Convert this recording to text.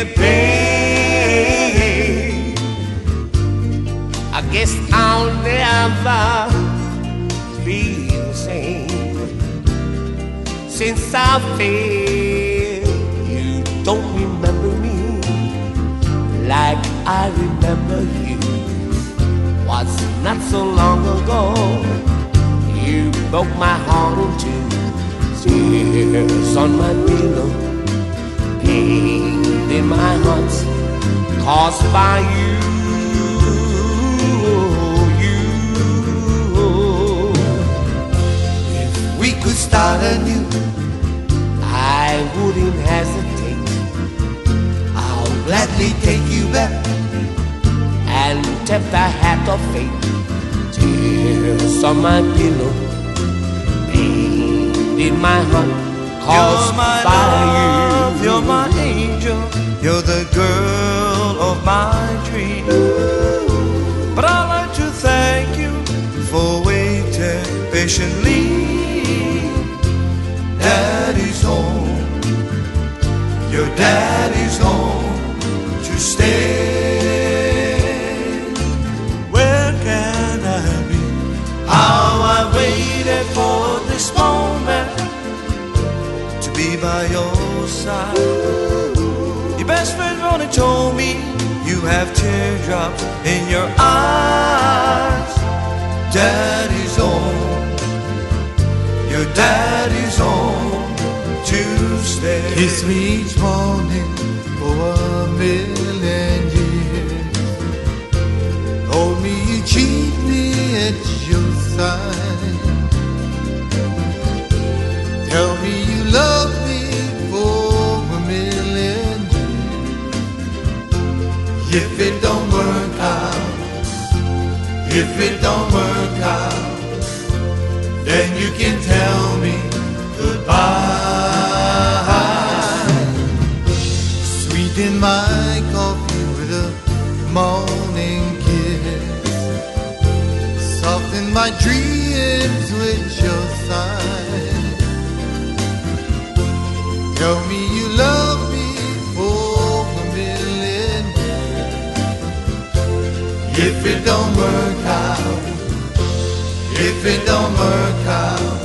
pain. I guess I'll never be the same. Since I failed, you don't remember me like I remember you. Was not so long ago, you broke my heart in two. Tears on my pillow, pain in my heart, caused by you. If we could start anew, I wouldn't hesitate. I'll gladly take you back and tip the hat of fate. Tears on my pillow, pain in my heart, caused by love, you. you're my angel, you're the girl of my dreams. But I'd like to thank you for waiting patiently. Daddy's home, your daddy's home to stay. Where can I be? How I waited for this moment to be by your side. Your best friend Ronnie told me you have teardrops in your eyes. Daddy's home, your daddy's home to stay. Kiss me each morning for 1,000,000 years. Hold me, you keep me at your side. Tell me you love me for 1,000,000 years. If it don't work out, if it don't work out, then you can tell me goodbye. Sweet in my coffee with a morning kiss, soft in my dreams with your sigh. Tell me you love me for 1,000,000 years. If it don't work out, if it don't work out,